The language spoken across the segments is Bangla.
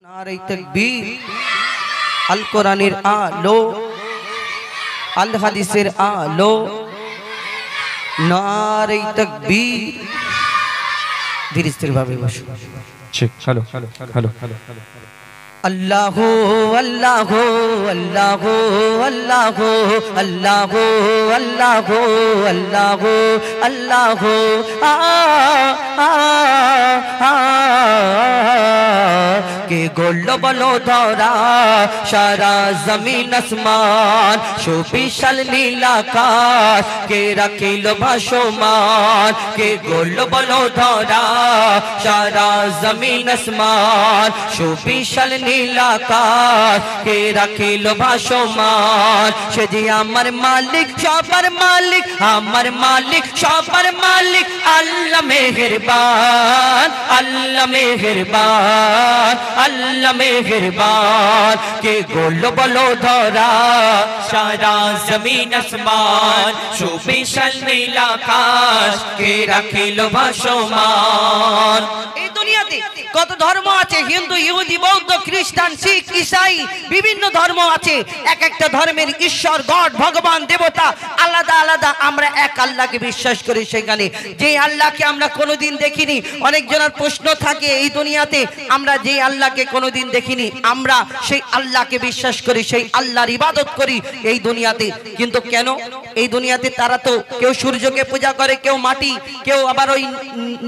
নারে তাকবীর, আল কোরআনের আলো, আল হাদিসের আলো, নারে তাকবীর। ধীরে স্থির ভাবে বসো। ঠিক, হ্যালো হ্যালো হ্যালো হ্যালো। আল্লাহু আল্লাহু আল্লাহু আল্লাহু আল্লাহু আল্লাহু আল্লাহু আল্লাহু কে গোল্ড বলো ধরা সারা জমিন আসমান, সুবিশাল নীল আকাশ কে রাখিল ভাসমান। কে গোল্ড বলো ধরা সারা জমিন আসমান, সুবিশাল নীল আকাশ কে রাখিল ভাসমান। সে যে আমার মালিক সবার মালিক, আমার মালিক সবার মালিক। আল্লাহ মেহেরবান, আল্লাহ মেহেরবান, আল্লাহ মেহেরবান। কে গোল বলো ধরা সারা জমিন আসমান, সুবিশাল নীল আকাশ কে রাখিল ভাসমান। এই দুনিয়াতে কত ধর্ম আছে, হিন্দু, ইহুদি, বৌদ্ধ, খ্রিস্টান, শিখ, ঈসাই, বিভিন্ন ধর্ম আছে। এক একটা ধর্মের ঈশ্বর, গড, ভগবান, দেবতা আলাদা আলাদা। আমরা এক আল্লাহকে বিশ্বাস করি। সেখানে যে আল্লাহকে আমরা কোনোদিন দেখিনি, অনেকজনের প্রশ্ন থাকে এই দুনিয়াতে আমরা যে আল্লাহকে কোনোদিন দেখিনি, আমরা সেই আল্লাহকে বিশ্বাস করি, সেই আল্লাহর ইবাদত করি এই দুনিয়াতে। কিন্তু কেন এই দুনিয়াতে তারা তো কেউ সূর্যকে পূজা করে, কেউ মাটি, কেউ আবার ওই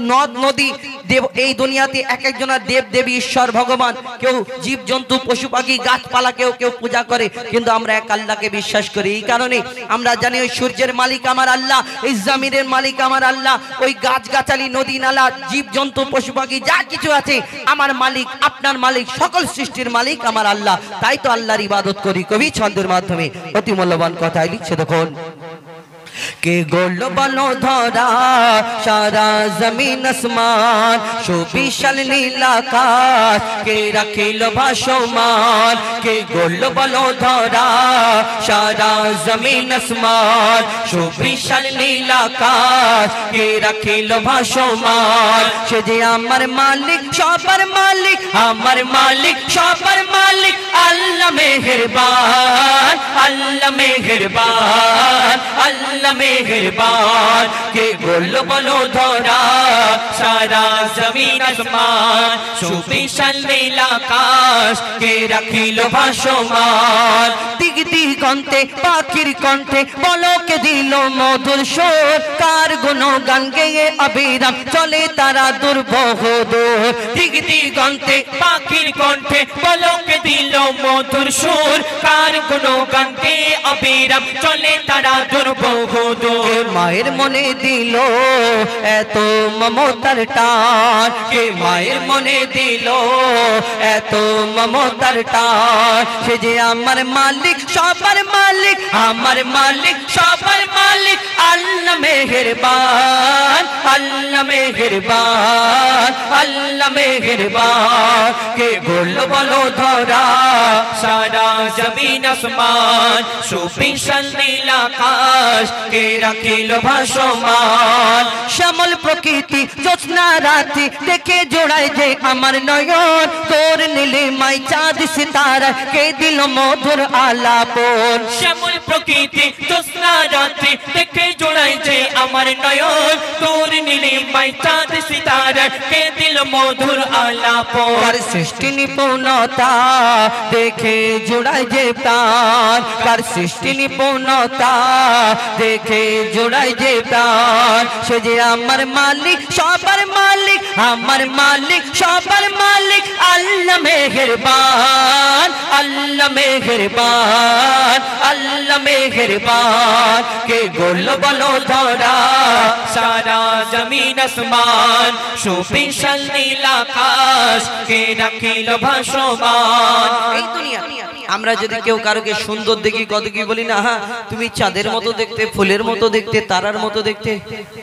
নদ নদী দেব। এই দুনিয়াতে এক একজনের দেব দেবী, ঈশ্বর, ভগবান, কেউ জীব জন্তু, পশু পাখি, গাছপালা কেউ কেউ পূজা করে। কিন্তু আমরা এক আল্লাহকে বিশ্বাস করি। এই কারণে আমরা জানি ওই সূর্যের মালিক আমার আল্লাহ, এই জমিনের মালিক আমার আল্লাহ, ওই গাছ গাছালি, নদী নালা, জীব জন্তু, পশু পাখি যা কিছু আছে আমার মালিক, আপনার মালিক, সকল সৃষ্টির মালিক আমার আল্লাহ। তাই তো আল্লাহর ইবাদত করি। কবি ছন্দের মাধ্যমে অতি মূল্যবান কথাই লিখছে দেখুন। কে গোল বলো ধরা সারা জমিন আসমান, সুবিশাল নীল আকাশ কে রাখিল ভাসমান। কে গোল বলো ধরা সারা জমিন আসমান, সুবিশাল নীল আকাশ কে রাখিল ভাসমান। সে যে আমার মালিক সবার মালিক, আমার মালিক সবার মালিক। আল্লাহ মেহেরবান, আল্লাহ মেহেরবান, আল্লাহ মেহেরবান। কে গোল বলো ধরা সারা জমিন আসমান, সুবিশাল নীল আকাশ কে রাখিল ভাসমান। দিক দিগন্তে পাখির কণ্ঠে বলকে দিল মধুর সুর, কার গুণগান গেয়ে অবিরাম চলে তারা দুর্বহ দূর। দিক দিগন্তে পাখির কণ্ঠে বলকে দিল মধুর সুর, কার গুণগান গেয়ে অবিরাম চলে তারা দুর্বহ দূর। মায়ের মনে দিল এত মমতার টান, কে মায়ের মনে দিল এত মমতার টান। সে যে আমার মালিক সবার মালিক, আমার মালিক সবার মালিক। আল্লাহ মেহেরবান, আল্লাহ মেহেরবান, আল্লাহ মেহেরবান। কে গোল বলো ধরা সারা জমিন আসমান, সুবিশাল নীল আকাশ কে রাখিল ভাসমান। শ্যামল প্রকৃতি জ্যোৎস্না রাতি দেখে জোড়ায় যে আমার নয়ন, তোর নীলিমাই চাঁদ সিতারা কে দিল মধুর আলাপন। শ্যামল প্রকৃতি জ্যোৎস্না রাতি দেখে জোড়ায় যে আমার নয়ন, তোর নীলিমাই চাঁদ সিতারা কে দিল মধুর আলাপন। কার সৃষ্টি নিপুণতা দেখে জোড়ায় যে প্রাণ, কার সৃষ্টি নিপুণতা দেখে জোড়ায় যে প্রাণ। সে যে আমার মালিক সবার মালিক, আমার মালিক সবার মালিক। আল্লাহ মেহেরবান, আল্লাহ মেহেরবান, আল্লাহ মেহেরবান। কে গোল বলো ধরা সারা জমিন আসমান, সুবিশাল নীল আকাশ কে রাখিল ভাসমান। এই দুনিয়া আমরা যদি কেউ কারোকে সুন্দর দেখি কত কি বলি না, হ্যাঁ তুমি চাঁদের মতো দেখতে, ফুলের মতো দেখতে, তারার মতো দেখতে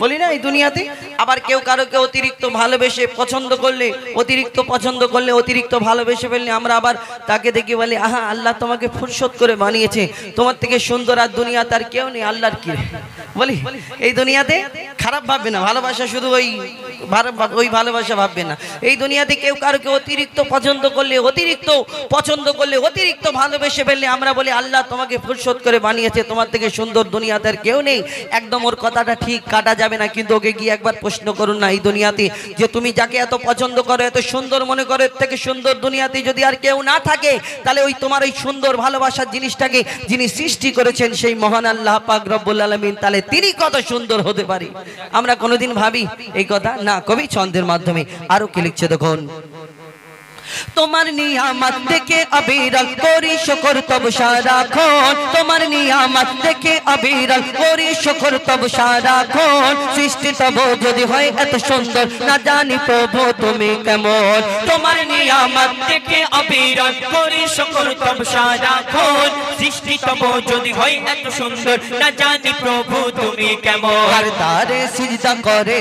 বলি না এই দুনিয়াতে। আবার কেউ কারোকে অতিরিক্ত ভালোবেসে পছন্দ করলে, অতিরিক্ত পছন্দ করলে, অতিরিক্ত ভালোবেসে ফেললে আমরা আবার তাকে দেখি বলি আহা আল্লাহ তোমাকে ফুরসত করে বানিয়েছে, তোমার থেকে সুন্দর আর দুনিয়া তার কেউ নেই, আল্লাহর কি বলি। এই দুনিয়াতে খারাপ ভাববে না, ভালোবাসা শুধু ওই ওই ভালোবাসা ভাববেন না। এই দুনিয়াতে কেউ কারোকে অতিরিক্ত পছন্দ করলে, অতিরিক্ত ভালোবেসে ফেললে আমরা বলি আল্লাহ তোমাকে ফুরসত করে বানিয়েছে, তোমার থেকে সুন্দর দুনিয়াতে আর কেউ নেই। একদম ওর কথাটা ঠিক কাটা যাবে না, কিন্তু ওকে গিয়ে একবার প্রশ্ন করুন না এই দুনিয়াতে যে তুমি যাকে এত পছন্দ করো, এত সুন্দর মনে করো, এর থেকে সুন্দর দুনিয়াতে যদি আর কেউ না থাকে, তাহলে ওই তোমার ওই সুন্দর ভালোবাসার জিনিসটাকে যিনি সৃষ্টি করেছেন সেই মহান আল্লাহ পাক রব্বুল আলামিন, তাহলে তিনি কত সুন্দর হতে পারে। আমরা কোনোদিন ভাবি এই কথা না? কবি ছন্দের মাধ্যমে আরো কি লিখছে দেখুন। তোমার নিয়ামত দেখে অবিরল করি শুকর তব সারাক্ষণ, তোমার নিয়ামত দেখে অবিরল করি শুকর তব সারাক্ষণ। সৃষ্টি তব যদি হয় এত সুন্দর, না জানি প্রভু তুমি কেমন। তোমার নিয়ামত দেখে অবিরল করি শুকর তব সারাক্ষণ। সৃষ্টি তব যদি হয় এত সুন্দর, না জানি প্রভু তুমি কেমন। করতারে সিজদা করে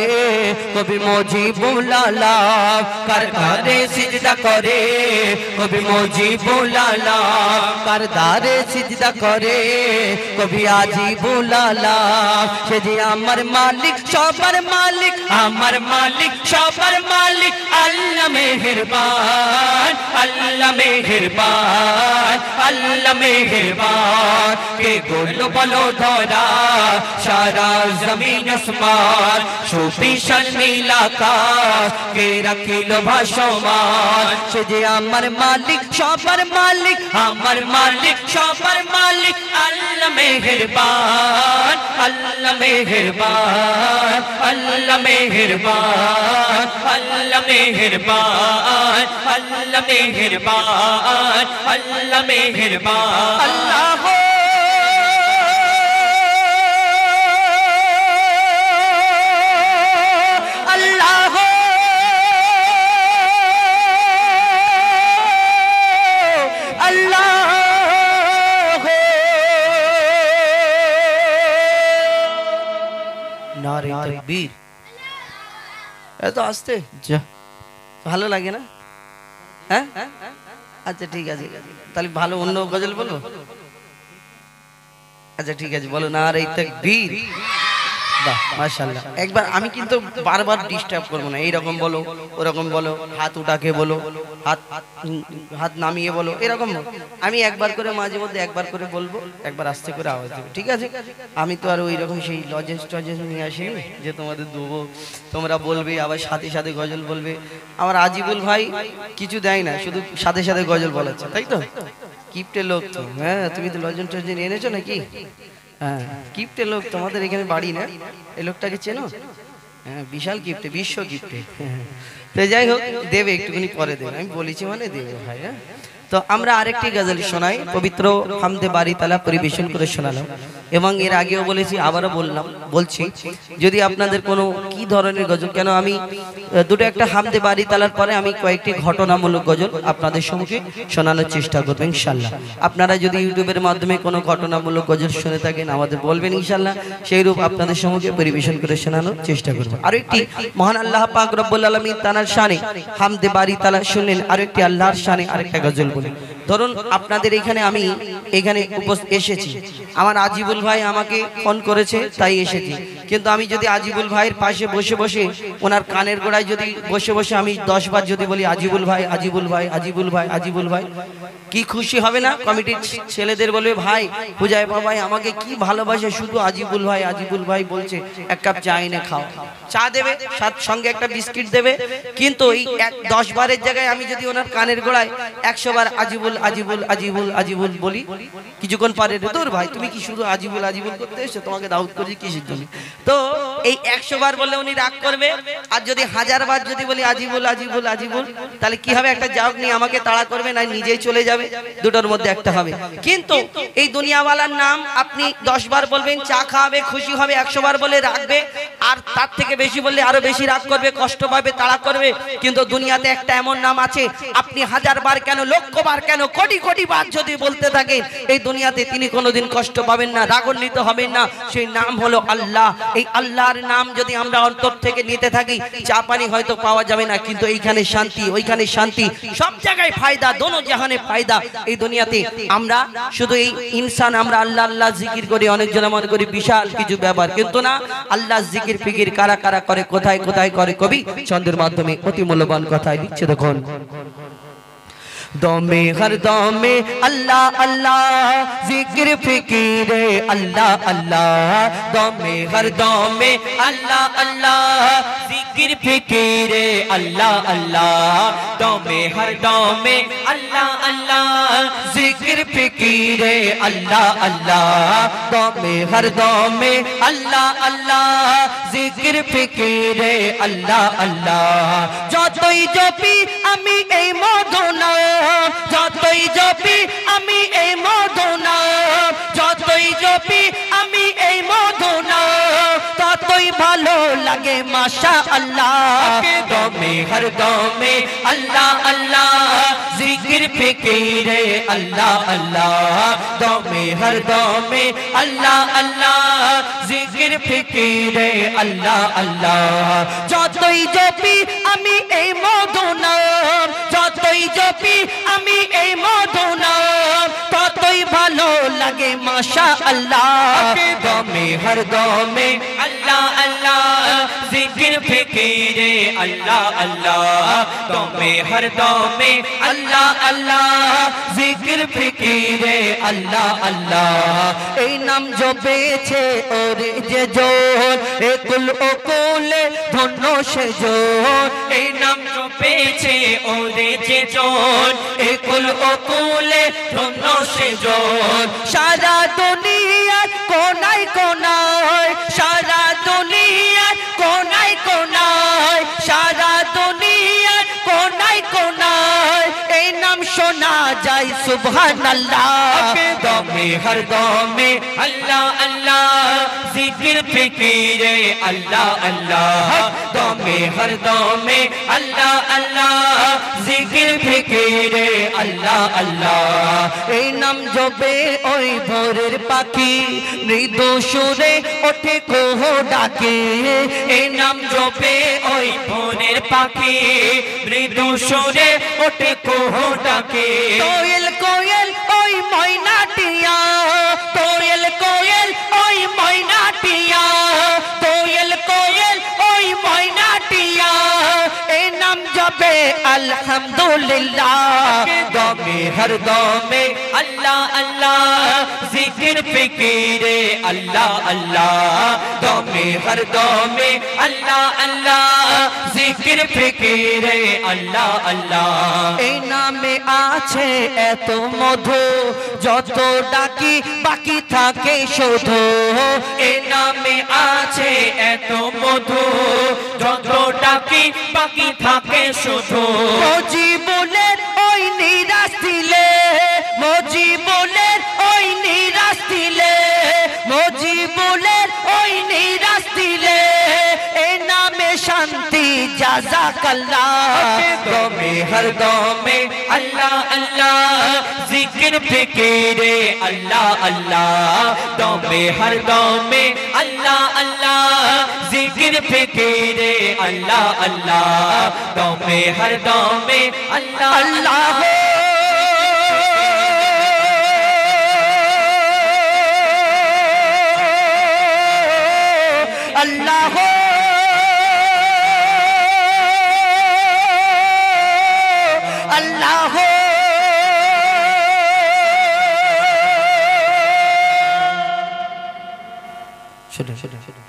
কবি মুজিবুল আলাম, করতারে সিজদা করে কবি মুজিবুল আলাম, করতারে সিজদা করে কবি আজিবুল আলাম। সে যে আমার মালিক সবার মালিক, আমার মালিক সবার মালিক, আল্লাহ মেহেরবান, আল্লাহ মেহেরবান, আল্লাহ মেহেরবান। কে গোল বলো ধরা সারা জমিন আসমান, সুবিশাল নীল আকাশ কে রাখিল ভাসমান। সে যে আমার মালিক সবার মালিক, আমার মালিক সবার মালিক, আল্লাহ মেহেরবান, আল্লাহ মেহেরবান, আল্লাহ মেহেরবান, আল্লাহ মেহেরবান, আল্লাহ মেহেরবান, আল্লাহ মেহেরবান। আল্লাহ বীর এত আসতে ভালো লাগে না? হ্যাঁ আচ্ছা ঠিক আছে, তাহলে ভালো অন্য গজল বলো। আচ্ছা ঠিক আছে বলো না আর এই তাকবীর। বাহ মাশাআল্লাহ। একবার আমি কিন্তু বারবার ডিস্টার্ব করবো না, এইরকম বলো, ওরকম বলো, হাত উঠাকে বলো, হাত নামিয়ে বলো, এরকম আমি একবার করে মাঝে মধ্যে একবার করে বলবো, একবার আস্তে করে আওয়াজ দেবো, ঠিক আছে? আমি তো আর ওই রকম সেই লজেন্স টজেন্স নিয়ে আসিনি যে তোমাদের দেবো, তোমরা বলবে আবার সাথে সাথে গজল বলবে। আমার আজিবুল ভাই কিছু দেয় না, শুধু সাথে সাথে গজল বলাচ্ছে, তাই তো? কিপ্টের লোক তো। হ্যাঁ তুমি তো লজেন্স টজেন্স এনেছো নাকি? হ্যাঁ কিপ্টে লোক, তোমাদের এখানে বাড়ি না? এই লোকটাকে চেনো? হ্যাঁ বিশাল কিপ্টে, বিশ্ব কিপ্টে। তো যাই হোক দেবে, একটুখানি পরে দেবে, আমি বলেছি মানে দেবে ভাই। হ্যাঁ তো আমরা আরেকটি গজল শোনাই, পবিত্র হামদে বাড়ি তালা পরিবেশন করে শোনালাম, এবং এর আগেও বলেছি আবারও বলছি যদি আপনাদের কোনো কি ধরনের গজল, কেন আমি দুটো একটা হামদে বাড়ি তালার পরে আমি কয়েকটি ঘটনামূলক গজল আপনাদের সম্মুখে শোনানোর চেষ্টা করবো ইনশাল্লাহ। আপনারা যদি ইউটিউবের মাধ্যমে কোনো ঘটনামূলক গজল শুনে থাকেন আমাদের বলবেন ইনশাল্লাহ, সেই রূপ আপনাদের সম্মুখে পরিবেশন করে শোনানোর চেষ্টা করবো। আরো একটি মহান আল্লাহ পাক রব্বুল আলামিন তানার শানে হামদে বাড়ি তালা শুনলেন, আরো একটি আল্লাহর শানে আরেকটা গজল বলি। ধরুন আপনাদের এখানে আমি এখানে এসেছি, আমার আজিবুল ভাই আমাকে ফোন করেছে তাই এসেছি, কিন্তু আমি যদি আজিবুল ভাইয়ের পাশে বসে বসে ওনার কানের গোড়ায় যদি বসে বসে আমি 10 বার যদি বলি আজিবুল ভাই, আজিবুল ভাই, আজিবুল ভাই, আজিবুল ভাই, কি খুশি হবে না? কমিটির ছেলেদের বলবে ভাই পূজায় বাবাই আমাকে কি ভালোবাসে, শুধু আজিবুল ভাই আজিবুল ভাই বলছে, এক কাপ চা এনে খাও। চা দেবে, সঙ্গে একটা বিস্কিট দেবে, কিন্তু এই 10 বারের জায়গায় আমি যদি ওনার কানের গোড়ায় 100 বার আজিবুল আজিবুল আজিবুল আজিবুল বলি, কিছুক্ষণ পরে তোর ভাই তুমি কি শুধু আজিবুল আজিবুল করতে এসে, তোমাকে দাউদ করেছি কিসের জন্য? তো এই 100 বার বললে উনি রাগ করবে, আর যদি 1000 বার যদি বলি আজিবুল আজিবুল আজিবুল, তাহলে কি হবে? একটা জাওক নিয়ে আমাকে তাড়া করবে, না নিজেই চলে যাবে, দুটোর মধ্যে একটা হবে। কিন্তু এই দুনিয়াওয়ালার নাম আপনি 10 বার বলবেন, চা খাওয়াবে, খুশি হবে, 100 বার বলে রাখবে, আর তার থেকে বেশি বললে আরো বেশি রাগ করবে, কষ্ট পাবে, তাড়া করবে। কিন্তু দুনিয়াতে একটা এমন নাম আছে, আপনি 1000 বার কেন, লক্ষ বার কেন, কোটি কোটি বার যদি বলতে থাকেন, এই দুনিয়াতে তিনি কোনোদিন কষ্ট পাবেন না, রাগান্বিত হবেন না। সেই নাম হলো আল্লাহ। এই আল্লাহর তার নাম যদি আমরা অন্তর থেকে নিতে থাকি, চা পানি হয়তো পাওয়া যাবে না, কিন্তু এইখানে শান্তি, ওইখানে শান্তি, সব জায়গায় ফায়দা, দোনো জাহানে ফায়দা। এই দুনিয়াতে আমরা শুধু এই ইনসান আমরা আল্লাহ আল্লাহ জিকির করি, অনেকজন মনে করি বিশাল কিছু ব্যাপার, কিন্তু না। আল্লাহ জিকির ফিকির কারা কারা করে, কোথায় কোথায় করে, কবি ছন্দের মাধ্যমে অতি মূল্যবান কথায় লিখছে দেখুন। দমে হর দমে আল্লাহ আল্লাহ জিকির ফিকিরে আল্লাহ আল্লাহ, দমে হর দমে আল্লাহ আল্লাহ জিকির ফিকিরে আল্লাহ আল্লাহ, দমে হর দমে আল্লাহ আল্লাহ জিকির ফিকিরে আল্লাহ আল্লাহ, দমে হর দমে আল্লাহ আল্লাহ জিকির ফিকিরে আল্লাহ আল্লাহ। যতই জপি আমি এই মদনা, যতই জপি আমি এই মদনা, যতই জপি আমি এই মদনা, ততই ভালো লাগে মাশাআল্লাহ। দমে হর দমে আল্লাহ আল্লাহ জিকির ফিকিরে আল্লাহ আল্লাহ, দমে হর দমে আল্লাহ আল্লাহ জিকির ফিকিরে আল্লাহ আল্লাহ। যতই জপি আমি এই মদনা, যতই জপি আমি এই মদনা, ততই ভালো লাগে মাশাআল্লাহ। দমে হর দমে আল্লাহ আল্লাহ জিকির ফিকিরে আল্লাহ আল্লাহ, দমে হর দমে আল্লাহ আল্লাহ জিকির ফিকিরে আল্লাহ আল্লাহ। এই নাম জপেছে ওরে যে জন, এ কুল ও কুলে ধন্য সে জন, এই নাম জপেছে ওরে যে জন, এ কুল ও কুলে ধন্য সে জন। সারা দুনিয়ার কোনায় কোনায়, সারা দুনিয়ার কোনায় কোনায়, সারা দুনিয়ার কোনায় কোনায় এই নাম শোনা যায় সুবহানাল্লাহ। দমে হর দমে আল্লাহ আল্লাহ জিকির ফিকিরে আল্লাহ আল্লাহ, দমে হর দমে আল্লাহ আল্লাহ জিকির ফিকিরে আল্লাহ আল্লাহ। এই নাম জপে ওই ভোরের পাখি মৃদু সুরে ওঠে কোহ ডাকে, এই নাম জপে ওই ভোরের পাখি মৃদু সুরে ওঠে কোহ ডাকে। কোয়েল কোয়েল ওই ময়নাটিয়া, কোয়েল কোয়েল ওই ময়নাটিয়া, কোয়েল কোয়েল ওই ময়নাটিয়া, এই নাম জপে আলহামদুলিল্লাহ। দমে হর দমে আল্লাহ আল্লাহ জিকির ফিকিরে আল্লাহ আল্লাহ, দমে হর দমে আল্লাহ আল্লাহ জিকির ফিকিরে আল্লাহ আল্লাহ। এই নামে আছে এত মধু, যত ডাকি বাকি থাকে শুধু, এই নামে আছে এত মধু, যত ডাকি বাকি থাকে শুধু। মজিবুলের ওই নিরাশ দিলে, মজিবুলের ওই নিরাশ দিলে, মজিবুলের ওই নিরাশ দিলে, এই নামে শান্তি জাযাকাল্লাহ। দমে হর দমে আল্লাহ আল্লাহ জিকির ফিকিরে আল্লাহ আল্লাহ, দমে হর দমে আল্লাহ আল্লাহ জিকির ফিকিরে আল্লাহ আল্লাহ, দমে হর দমে আল্লাহ আল্লাহ। আল্লাহ আল্লাহ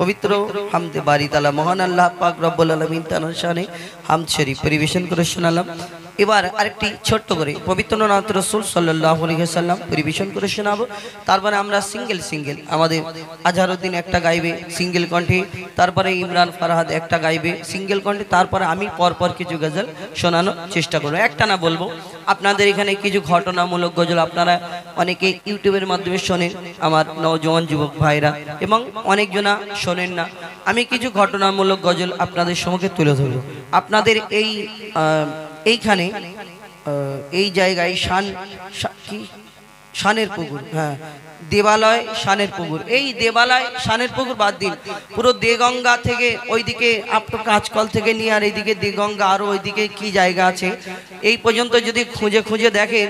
পবিত্র হামদে বারি তাআলা মহান আল্লাহ পাক রব্বুল আলামিন তার শানে হামদ শরীফ পরিবেশন করে শোনালাম। এবার আরেকটি ছোট্ট করে পবিত্র নাত রাসূল সাল্লাল্লাহু আলাইহি ওয়াসাল্লাম পরিবেশন করে শোনাবো। তারপরে আমরা সিঙ্গেল সিঙ্গেল আমাদের আজহারউদ্দিন একটা গাইবে সিঙ্গেল কণ্ঠে, তারপরে ইমরান ফারহাদ একটা গাইবে সিঙ্গেল কণ্ঠে, তারপরে আমি পরপর কিছু গজল শোনানোর চেষ্টা করবো। একটা না বলবো, আপনাদের এখানে কিছু ঘটনামূলক গজল আপনারা অনেকে ইউটিউবের মাধ্যমে শোনেন, আমার নওজোয়ান যুবক ভাইরা, এবং অনেকজনা শোনেন না। আমি কিছু ঘটনামূলক গজল আপনাদের সম্মুখে তুলে ধরবো। আপনাদের এইখানে এই জায়গায় শানের পুকুর, হ্যাঁ দেবালয় শানের পুকুর। এই দেবালয় শানের পুকুর বাদ দিন, পুরো দেগঙ্গা থেকে ওইদিকে আপনার কাঁচকল থেকে নিয়ে আর এইদিকে দেগঙ্গা আরও ওইদিকে কি জায়গা আছে এই পর্যন্ত যদি খুঁজে খুঁজে দেখেন,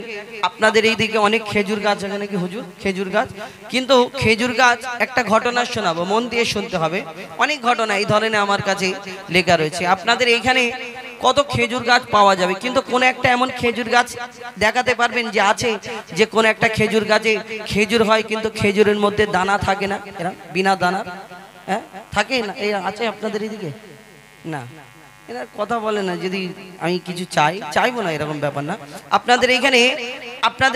আপনাদের এইদিকে অনেক খেজুর গাছ আছে নাকি হুজুর, খেজুর গাছ। কিন্তু খেজুর গাছ একটা ঘটনা শোনাবো, মন দিয়ে শুনতে হবে। অনেক ঘটনা এই ধরনের আমার কাছে লেখা রয়েছে। আপনাদের এইখানে কত খেজুর গাছ পাওয়া যাবে, কিন্তু কোন একটা এমন খেজুর গাছ দেখাতে পারবেন যে আছে, যে কোন একটা খেজুর গাছে খেজুর হয় কিন্তু খেজুরের মধ্যে দানা থাকে না, এরা বিনা দানার, হ্যাঁ থাকে না, এই আছে আপনাদের এদিকে? না, এরা কথা বলে না। যদি আমি কিছু চাইবো না এরকম ব্যাপার না। আপনাদের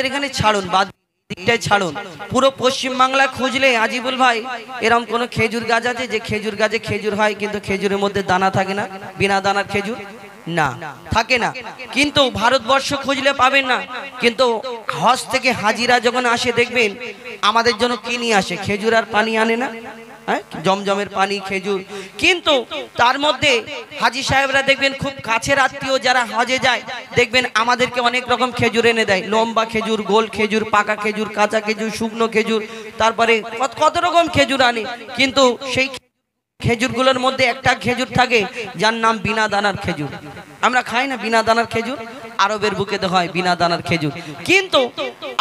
এখানে ছাড়ুন, বাদ দিকটাই ছাড়ুন, পুরো পশ্চিম বাংলা খুঁজলে আজিবুল ভাই এরকম কোন খেজুর গাছ আছে যে খেজুর গাছে খেজুর হয় কিন্তু খেজুরের মধ্যে দানা থাকে না, বিনা দানার খেজুর না, থাকে না। কিন্তু ভারতবর্ষ খুঁজলে পাবেন না। কিন্তু হজ থেকে হাজিরা যখন আসে দেখবেন আমাদের জন্য কি নিয়ে আসে, খেজুর আর পানি আনে না, হ্যাঁ জমজমের পানি খেজুর। কিন্তু তার মধ্যে হাজি সাহেবরা দেখবেন খুব কাছের আত্মীয় যারা হজে যায় দেখবেন আমাদেরকে অনেক রকম খেজুর এনে দেয়, লম্বা খেজুর, গোল খেজুর, পাকা খেজুর, কাঁচা খেজুর, শুকনো খেজুর, তারপরে কত রকম খেজুর আনে। কিন্তু সেই খেজুরগুলোর মধ্যে একটা খেজুর থাকে যার নাম বিনা দানার খেজুর। আমরা খাই না বিনা দানার খেজুর, আরবের বুকেতে হয় বিনা দানার খেজুর। কিন্তু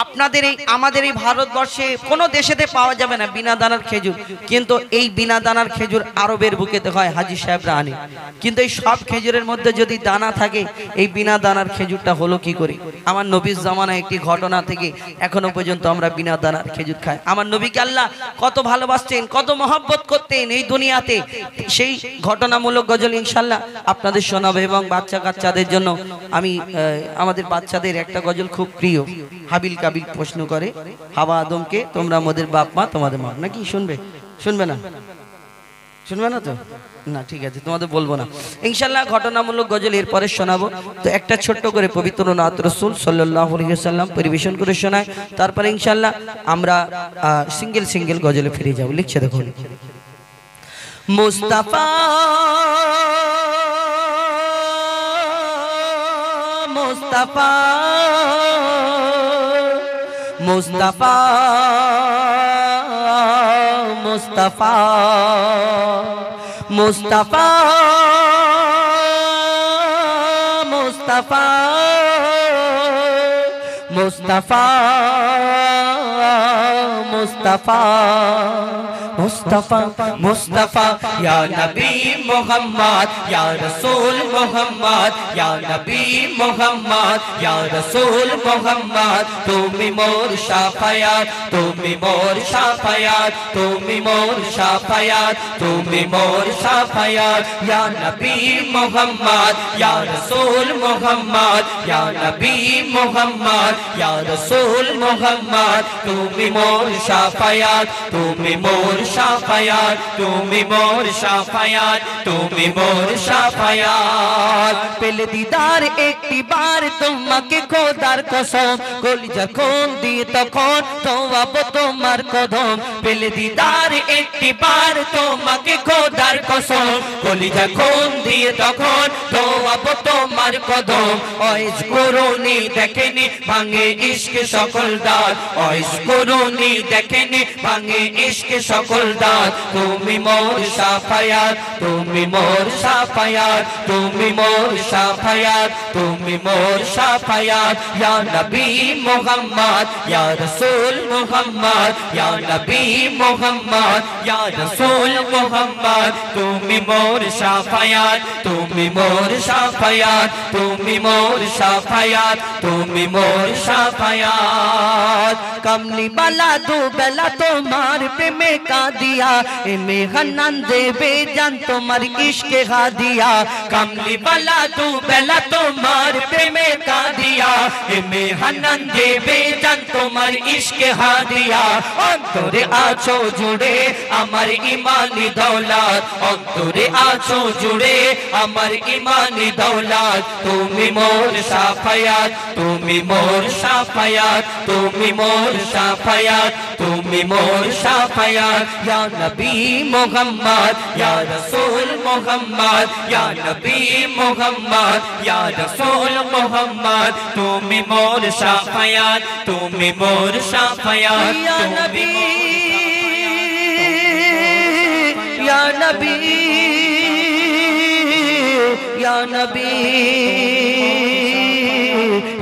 আপনাদের আমাদের এই ভারতবর্ষে কোনো দেশেতে পাওয়া যাবে না বিনা দানার খেজুর, কিন্তু এই বিনা দানার খেজুর আরবের বুকেতে হয়, হাজি সাহেবরা আনে। কিন্তু এই সব খেজুরের মধ্যে যদি দানা থাকে, এই বিনা দানার খেজুরটা হলো কি করে? আমার নবীর জামানায় একটি ঘটনা থেকে এখনো পর্যন্ত আমরা বিনা দানার খেজুর খাই। আমার নবীকে আল্লাহ কত ভালোবাসতেন, কত মহব্বত করতেন এই দুনিয়াতে, সেই ঘটনামূলক গজল ইনশাল্লাহ আপনাদের শোনাবো। এবং বাচ্চা কাচ্চাদের জন্য আমি আমাদের বাচ্চাদের একটা গজল খুব প্রিয়, হাবিল কাবিল প্রশ্ন করে হাওয়া আদমকে, তোমরা আমাদের বাপ মা তোমাদের মা, নাকি শুনবে না তো? না ঠিক আছে, তোমাদের বলবো না ইনশাল্লাহ। ঘটনামূলক গজল এরপরে শোনাবো। তো একটা ছোট্ট করে পবিত্র নাত রাসূল সাল্লাল্লাহু আলাইহি ওয়াসাল্লাম পরিবেশন করে শোনায়, তারপরে ইনশাল্লাহ আমরা সিঙ্গেল গজলে ফিরে যাব। লিখছে দেখুন, মুস্তাফা মুস্তাফা মুস্তাফা মুস্তাফা মুস্তাফা মুস্তাফা মুস্তাফা মুস্তাফা মুস্তাফা মুস্তাফা ইয়া নবী মুহাম্মদ ইয়া রাসূল মুহাম্মদ ইয়া নবী মুহাম্মদ ইয়া রাসূল মুহাম্মদ, তুমি মোর শাফায়াত, তুমি মোর শাফায়াত, তুমি মোর শাফায়াত, তুমি মোর শাফায়াত, ইয়া নবী মুহাম্মদ ইয়া রাসূল মুহাম্মদ ইয়া নবী মুহাম্মদ ইয়া রাসূল মুহাম্মদ, তুমি মোর শাফায়াত, তুমি মোর শাফায়াত, তুমি মোর শাফায়াত, তুমি মোর শাফায়াত। পেলে দিদার একটি বার তোমাকে খোদার কসম, কলিজা কোন দিয়ে তখন তোয়াবো তোমার কদম। পেলে দিদার একটি বার তোমাকে খোদার কসম, কলিজা কোন দিয়ে তখন তোয়াবো তোমার কদম। ওয়াইজ করুনি দেখেনি ভাঙে ইশকে সকল দাঁত, ওয়াইজ করুনি দেখেনি ভাঙে ইশকে সকল দাঁত, তুমি মোর শাফায়াত, তুমি মোর শাফায়াত, তুমি মোর শাফায়াত, তুমি মোর শাফায়াত, ইয়া নবী মুহাম্মদ ইয়া রাসূল মুহাম্মদ ইয়া নবী মুহাম্মদ ইয়া রাসূল মুহাম্মদ, তুমি মোর শাফায়াত, তুমি মোর শাফায়াত, তুমি মোর শাফায়াত, তুমি মোর শাফায়াত। কমলি বালা দু বেলা তোমার প্রেমে কাঁদিয়া, এমে হান্নান দেবে জান তোমার ইশকে হাদিয়া। কমলি বালা দু বেলা তোমার প্রেমে কাঁদিয়া, এমে হান্নান দেবে জান তোমার ইশকে হাদিয়া। অন্তরে আছো জুড়ে আমার ইমানি দৌলত, অন্তরে আছো জুড়ে আমার ইমানি দৌলত, তুমি মোর শাফায়াত, তুমি মোর শাফায়াত তুমি মোর শাফায়াত তুমি মোর শাফায়াত ইয়া নবী মুহাম্মদ ইয়া রাসূল মুহাম্মদ ইয়া নবী মুহাম্মদ ইয়া রাসূল মুহাম্মদ তুমি মোর শাফায়াত তুমি মোর শাফায়াত ইয়া নবী ইয়া নবী ইয়া নবী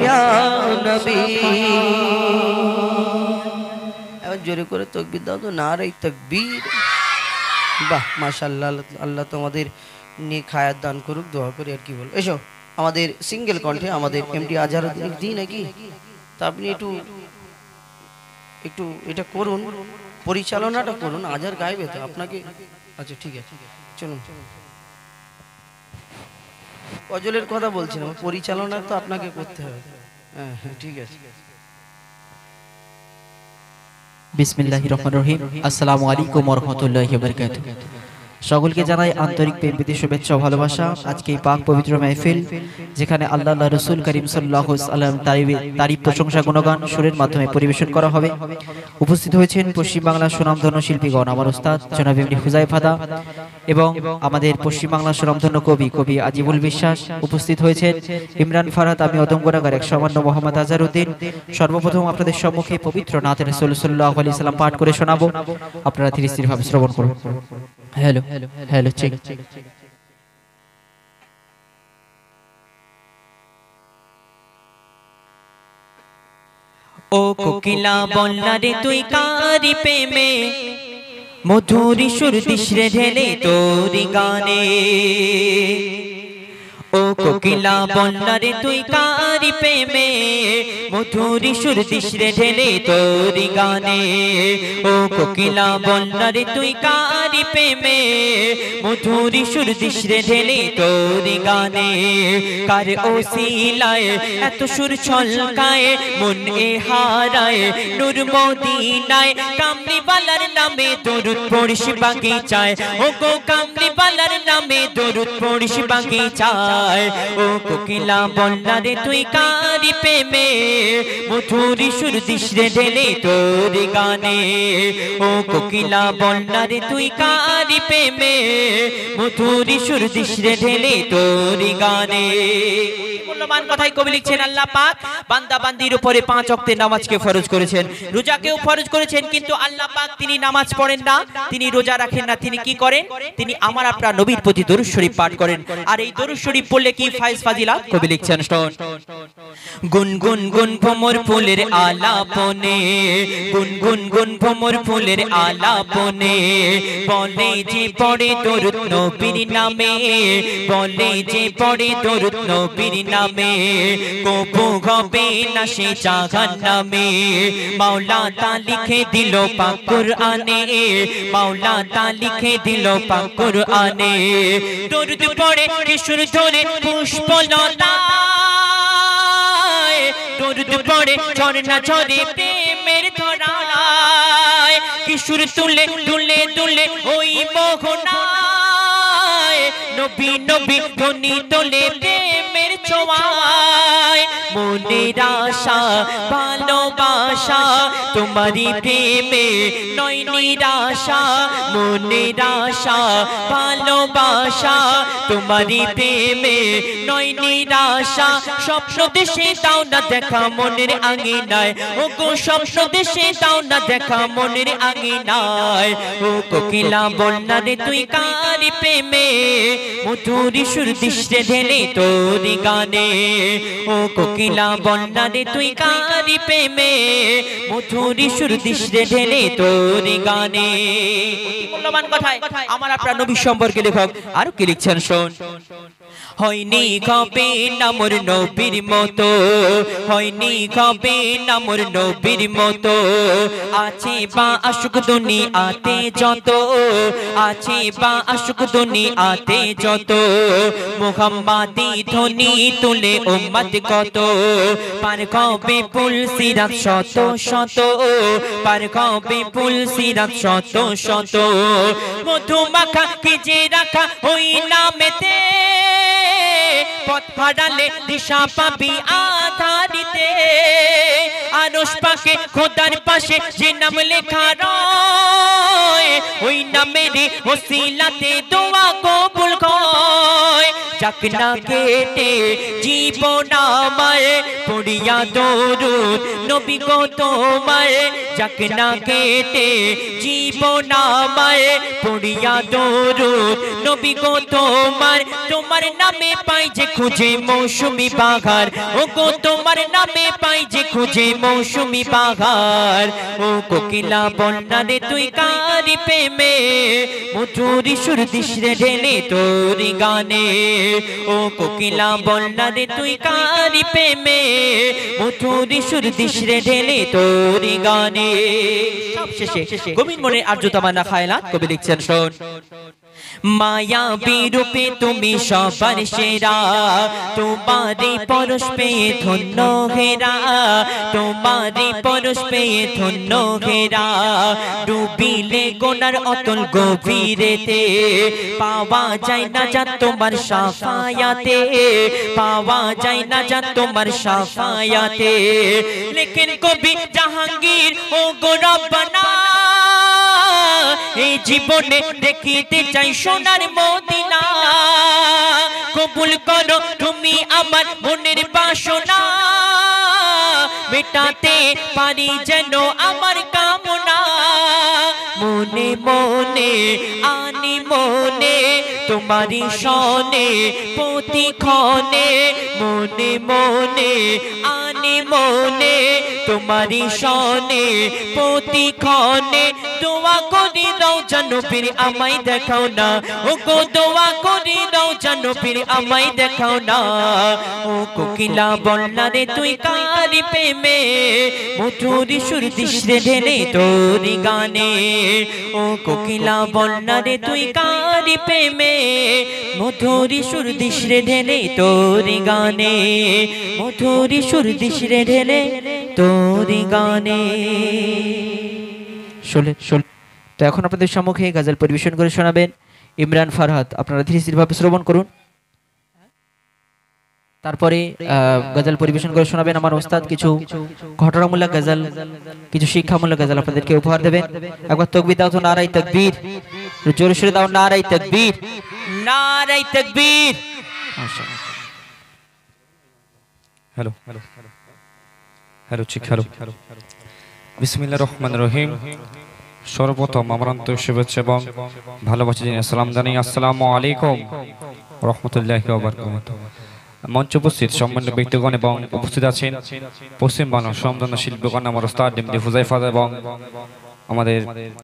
ইয়া নবী এবার জোরে করে তাকবীর দাও তো নারে তাকবীর বাহ মাশাআল্লাহ আল্লাহ তোমাদের নেক হায়াত দান করুক দোয়া করি আর কি বল এসো আমাদের সিঙ্গেল কণ্ঠে আমাদের এমডি আজহারউদ্দিন দি নাকি তা আপনি একটু একটু এটা করুন পরিচালনাটা করুন আজহার গাইবে তো আপনাকে আচ্ছা ঠিক আছে চলুন অজলের কথা বলছিলাম পরিচালনা তো আপনাকে করতে হবে হ্যাঁ হ্যাঁ ঠিক আছে বিসমিল্লাহির রহমানির রহিম আসসালামু আলাইকুম ওয়া রাহমাতুল্লাহি ওয়া বারাকাতুহু সকলকে জানাই আন্তরিক প্রীতি শুভেচ্ছা ও ভালোবাসা আজকে এই পাক পবিত্র মাহফিল যেখানে আল্লাহ রাসূল করিম সাল্লাল্লাহু আলাইহি ওয়াসাল্লাম তারিফ প্রশংসা গুণগান সুরের মাধ্যমে পরিবেশন করা হবে উপস্থিত হয়েছেন পশ্চিম বাংলার সুনামধন্য শিল্পীগণ আমার উস্তাদ জনাব এমডি হুযায়ফা এবং আমাদের পশ্চিম বাংলার সুনামধন্য কবি আজিবুল বিশ্বাস উপস্থিত হয়েছেন ইমরান ফারহাত আমি অদম গুনাহগার এক সামান্য মোহাম্মদ আজহারউদ্দিন সর্বপ্রথম আপনাদের সম্মুখে পবিত্র নাত রাসূল সাল্লাল্লাহু আলাইহি ওয়াসাল্লাম পাঠ করে শোনাবো আপনারা ধীরে স্থির ভাবে শ্রবণ করুন হ্যালো হ্যালো চেক ও কোকিলা বলনা রে তুই কারি প্রেমে মধুর সুর দিশরে ঢেলে তোরি গানে ও কোকিলা বলনা রে তুই কারি প্রেমে মধুর সুর দিশরে ঢেলে তোরি গানে ও কোকিলা বলনা রে তুই কারি প্রেমে মধুর সুর দিশরে ঢেলে তোরি গানে কার ওসিলায় এত সুর ছলকায় মন এ হারায় নূর মদিনায় কামলি বালার নামে দরুদ পড়িস বাগিচায় ও গো কামলি বালার নামে দরুদ পড়িস বাগিচায় ও কোকিলা বলনা রে তুই কারি প্রেমে মধুর সুর দিশরে ঢেলে তোরি গানে ও কোকিলা বলনা রে তুই কারি প্রেমে মধুর সুর দিশরে ঢেলে তোরি গানে মূল্যবান কথাই কবি লিখছেন আল্লাহ পাক বান্দা বান্দির উপরে 5 ওয়াক্তের নামাজকে ফরজ করেছেন রোজাকেও ফরজ করেছেন কিন্তু আল্লাহ পাক তিনি নামাজ পড়েন না তিনি রোজা রাখেন না তিনি কি করেন তিনি আমার আপনার নবীর প্রতি দরুদ শরীফ পাঠ করেন আর এই দরুদ শরীফ পড়লে কি ফায়েজ ফাজিলাত কবি লিখছেন শুনুন গুনগুন গুন ভ্রমর ফুলের আলাপনে গুনগুন গুন ভ্রমর ফুলের আলাপনে বলে যে পড়ে দরুদ নবীর নামে বলে যে পড়ে দরুদ নবীর নামে কবু হবে না সে জাহান্নামে মাওলা তা লিখে দিল পাক কুরআনে মাওলা তা লিখে দিল পাক কুরআনে দরুদ পড়ে কিশোর ধরে পুষ্পলতায় দরুদ পড়ে ঝরনা ঝরে প্রেমের ধরায় কিশোর তুলে তুলে তুলে ওই মোহনায় নবী নবী ধ্বনি তোলে প্রেমের ছোঁয়ায় মনের আশা ভালোবাসা তোমারই প্রেমে নয় নিরাশা মনের আশা ভালোবাসা তোমারই প্রেমে নয় নিরাশা স্বপ্ন দেশে দাও না দেখা মনের আঙিনায় ও গো স্বপ্ন দেশে দাও না দেখা মনের আঙিনায় ও কোকিলা বলনা রে তুই কারি প্রেমে মধুর সুর দিশরে ঢেলে তোরি গানে ও কোকিলা বলনা রে তুই কারি প্রেমে মধুর সুর দিশরে ঢেলে তোরি গানে মূল্যবান কথায় আমার আপনার নবী সম্পর্কে লেখক আর কি লিখছেন শুন হয়নি কবে না মোর নবীর মতো হয়নি কবে না মোর নবীর মতো আছে বা আশুক দুনিয়াতে যত আছে বা আশুক দুনিয়াতে যত মুহাম্মাদি ধ্বনি তুলে উম্মত কত পার কবে পুল সিরাত শত শত পার কবে পুল সিরাত শত শত মধু মাখা কি যে রাখা ওই নামেতে পথ হারালে দিশা পাবি আধারিতে আরশ পাকে খোদার পাশে যে নাম লেখা রয় ওই নামের ওসিলাতে দোয়া কবুল হয় যাক না কেটে জীবন আমার পড়িয়া দরুদ নবী গো তোমার যাক না কেটে জীবন আমার পড়িয়া দরুদ নবী গো তোমার তোমার নামে পাই যে খুঁজে মৌসুমি বাহার ও গো তোমার নামে পাই যে খুঁজে মৌসুমি বাহার ও কোকিলা বন্যারে তুই কারি প্রেমে মধুরি সুর দিস রে ঢেলে তোর গানে ও কোকিলা বন্যারে তুই কারি প্রেমে মধুরি সুর দিস রে ঢেলে তোর গানে সব শেষে গোবিন্দ মনে আর্যতমানা খায়লাত কবি লিখছেন শোন মায়া বিরূপে তুমি সবার সেরা তোমারি পরশ পেয়ে ধন্য ঘেরা তোমারি পরশ পেয়ে ধন্য ঘেরা ডুবিলে গোনার অতল গভীরেতে পাওয়া যায় না যা তোমার সাফায়াতে পাওয়া যায় না যা তোমার সাফায়াতে লেকিন কবি জাহাঙ্গীর ও গো রব্বানা এই জীবনে দেখিতে চাই সোনার মদিনা কবুল করো তুমি আমার মনের বাসনা মেটাতে পারি যেন আমার কামনা মনে মনে আনি মনে তোমারি সনে প্রতিক্ষণে মনে মনে আনি মনে তোমারি সনে প্রতিক্ষণে দোয়া করি দাও জানো পীর আমায় দেখাও না ও গো দোয়া করি দাও জানো পীর আমায় দেখাও না ও কোকিলা বন্যারে তুই কারি প্রেমে মধুরি সুর দিস রে ঢেলে তোর গানে ও কোকিলা বন্যারে তুই কারি প্রেমে মধুরি সুর দিস রে ঢেলে তোর গানে মধুরি সুর দিস রে ঢেলে তোর গানে তো এখন আপনাদের সম্মুখে গজল পরিবেশন করে শোনাবেন ইমরান ফারহাদ আপনারা ধীরে ধীরে ভাবে শ্রবণ করুন তারপরে গজল পরিবেশন করে শোনাবেন আমার ওস্তাদ কিছু ঘটনামূলক গজল কিছু শিক্ষামূলক গজল আপনাদেরকে উপহার দেবেন একবার তাকবীর দাও তো নারায়ে তাকবীর জোরে সোরে দাও নারায়ে তাকবীর নারায়ে তাকবীর মাশাআল্লাহ হ্যালো হ্যালো ঠিক হ্যালো বিসমিল্লাহির রহমানির রহিম সর্বপ্রথম আমার আন্তরিক শুভেচ্ছা এবং ভালোবাসা জানিয়ে সালাম জানাই আসসালামু আলাইকুম রাহমাতুল্লাহি ওয়া বারাকাতুহু মঞ্চ উপস্থিত সম্মানিত ব্যক্তিগণ এবং উপস্থিত আছেন পশ্চিম বাংলার সম্মানিত শিল্পীগণ আমার ওস্তাদ এমডি হুজাইফা এবং আমাদের